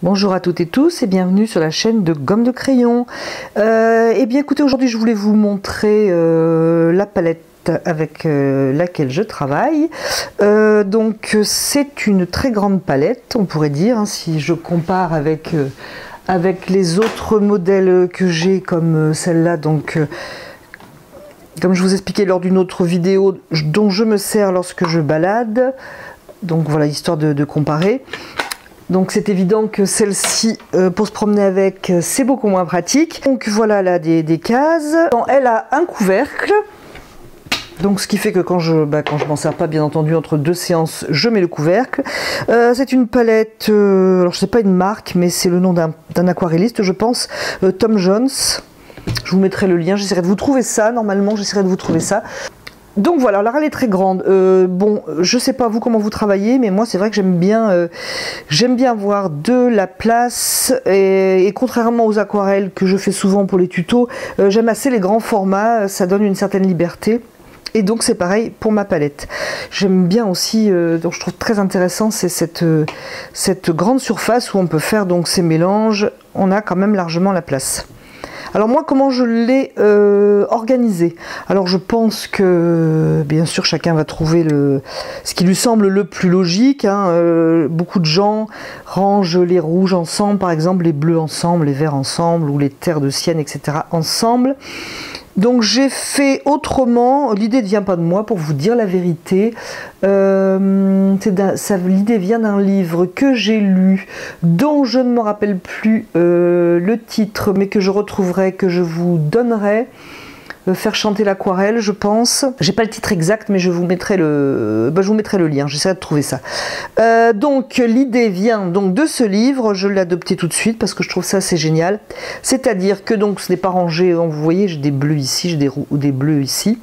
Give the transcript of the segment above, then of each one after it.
Bonjour à toutes et tous et bienvenue sur la chaîne de Gomme de Crayon. Eh bien écoutez, aujourd'hui je voulais vous montrer la palette avec laquelle je travaille. Donc c'est une très grande palette, on pourrait dire, hein, si je compare avec les autres modèles que j'ai comme celle-là. Donc comme je vous expliquais lors d'une autre vidéo dont je me sers lorsque je balade. Donc voilà, histoire de comparer. Donc c'est évident que celle-ci, pour se promener avec, c'est beaucoup moins pratique. Donc voilà, elle a des cases. Elle a un couvercle. Donc ce qui fait que quand je m'en sers pas, bien entendu, entre deux séances, je mets le couvercle. C'est une palette, alors je sais pas une marque, mais c'est le nom d'un aquarelliste, je pense, Tom Jones. Je vous mettrai le lien, j'essaierai de vous trouver ça, normalement j'essaierai de vous trouver ça. Donc voilà, alors elle est très grande. Bon, je sais pas vous comment vous travaillez, mais moi c'est vrai que j'aime bien avoir de la place et contrairement aux aquarelles que je fais souvent pour les tutos, j'aime assez les grands formats, ça donne une certaine liberté. Et donc c'est pareil pour ma palette. J'aime bien aussi, donc je trouve très intéressant, c'est cette grande surface où on peut faire donc ces mélanges. On a quand même largement la place. Alors moi, comment je l'ai organisé? Alors je pense que bien sûr chacun va trouver ce qui lui semble le plus logique, hein. Beaucoup de gens rangent les rouges ensemble, par exemple, les bleus ensemble, les verts ensemble, ou les terres de sienne, etc. ensemble. Donc j'ai fait autrement, l'idée ne vient pas de moi pour vous dire la vérité, l'idée vient d'un livre que j'ai lu, dont je ne me rappelle plus le titre, mais que je retrouverai, que je vous donnerai. Faire chanter l'aquarelle, je pense. J'ai pas le titre exact, mais je vous mettrai le lien, j'essaierai de trouver ça. Donc l'idée vient donc de ce livre, je l'ai adopté tout de suite parce que je trouve ça assez génial. C'est-à-dire que donc ce n'est pas rangé, vous voyez, j'ai des bleus ici, j'ai des bleus ici.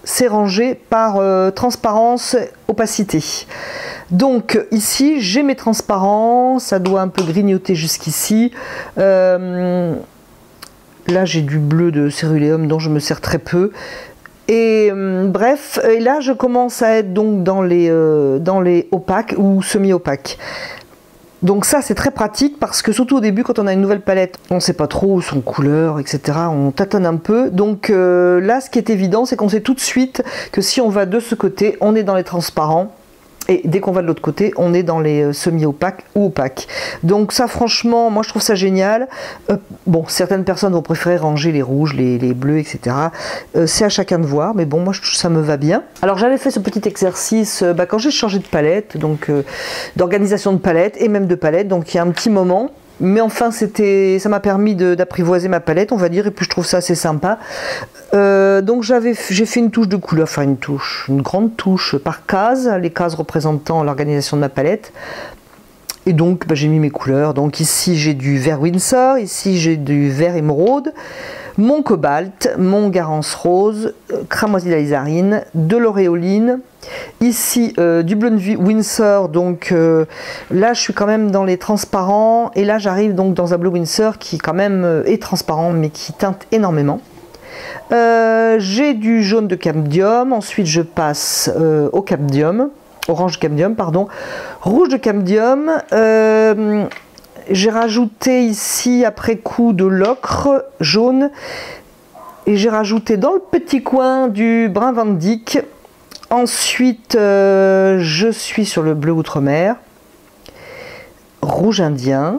C'est rangé par transparence, opacité. Donc ici j'ai mes transparents, ça doit un peu grignoter jusqu'ici. Là j'ai du bleu de céruléum dont je me sers très peu. Et bref, et là je commence à être donc dans les opaques ou semi-opaques. Donc ça c'est très pratique parce que surtout au début quand on a une nouvelle palette, on ne sait pas trop son couleur, etc. On tâtonne un peu. Donc là ce qui est évident c'est qu'on sait tout de suite que si on va de ce côté, on est dans les transparents. Et dès qu'on va de l'autre côté, on est dans les semi-opaques ou opaques. Donc ça, franchement, moi je trouve ça génial. Bon, certaines personnes vont préférer ranger les rouges, les bleus, etc. C'est à chacun de voir, mais bon, moi ça me va bien. Alors j'avais fait ce petit exercice quand j'ai changé de palette, donc d'organisation de palette et même de palette, donc il y a un petit moment. Mais enfin, ça m'a permis d'apprivoiser ma palette, on va dire, et puis je trouve ça assez sympa. Donc j'ai fait une touche de couleur, enfin une grande touche par case, les cases représentant l'organisation de ma palette. Et donc j'ai mis mes couleurs. Donc ici j'ai du vert Winsor, ici j'ai du vert émeraude, mon cobalt, mon garance rose, cramoisi d'alizarine, de l'auréoline. Ici du bleu de Winsor, donc là je suis quand même dans les transparents et là j'arrive donc dans un bleu Winsor qui quand même est transparent mais qui teinte énormément. J'ai du jaune de cambium, ensuite je passe au cambium, orange cambium pardon, rouge de cambium. J'ai rajouté ici après coup de l'ocre jaune et j'ai rajouté dans le petit coin du brun Van Dyck. Ensuite, je suis sur le bleu outre-mer, rouge indien,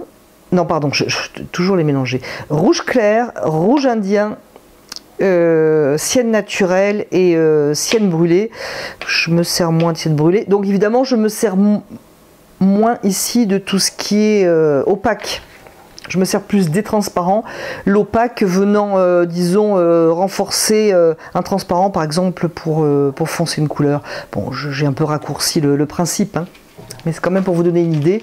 non pardon, je toujours les mélanger, rouge clair, rouge indien, sienne naturelle et sienne brûlée. Je me sers moins de sienne brûlée, donc évidemment je me sers moins ici de tout ce qui est opaque. Je me sers plus des transparents, l'opaque venant, disons, renforcer un transparent, par exemple, pour foncer une couleur. Bon, j'ai un peu raccourci le principe, hein, mais c'est quand même pour vous donner une idée.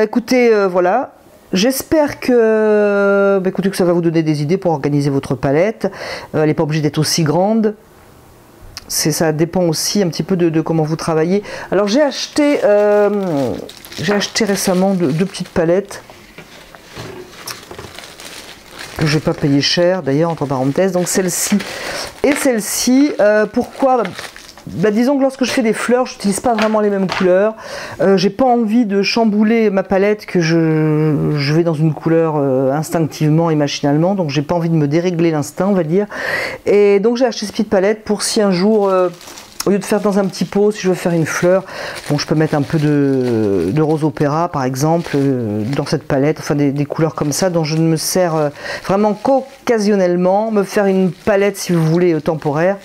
Écoutez, voilà, j'espère que ça va vous donner des idées pour organiser votre palette. Elle n'est pas obligée d'être aussi grande. Ça dépend aussi un petit peu de comment vous travaillez. Alors j'ai acheté récemment deux petites palettes que je n'ai pas payé cher d'ailleurs, entre parenthèses. Donc celle-ci et celle-ci. Pourquoi? disons que lorsque je fais des fleurs, je n'utilise pas vraiment les mêmes couleurs. J'ai pas envie de chambouler ma palette, que je vais dans une couleur instinctivement et machinalement, donc j'ai pas envie de me dérégler l'instinct, on va dire. Et donc j'ai acheté ce Speed Palette pour si un jour, au lieu de faire dans un petit pot, si je veux faire une fleur, bon, je peux mettre un peu de rose opéra par exemple dans cette palette, enfin des couleurs comme ça dont je ne me sers vraiment qu'occasionnellement, me faire une palette si vous voulez temporaire,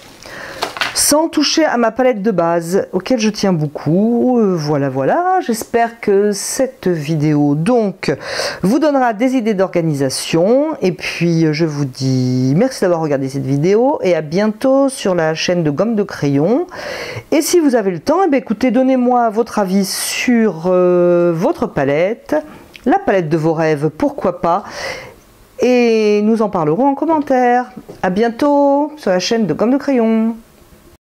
sans toucher à ma palette de base, auquel je tiens beaucoup. Voilà, j'espère que cette vidéo donc vous donnera des idées d'organisation. Et puis je vous dis merci d'avoir regardé cette vidéo et à bientôt sur la chaîne de Gomme de Crayon. Et si vous avez le temps, eh bien, écoutez, donnez-moi votre avis sur votre palette, la palette de vos rêves, pourquoi pas. Et nous en parlerons en commentaire. À bientôt sur la chaîne de Gomme de Crayon.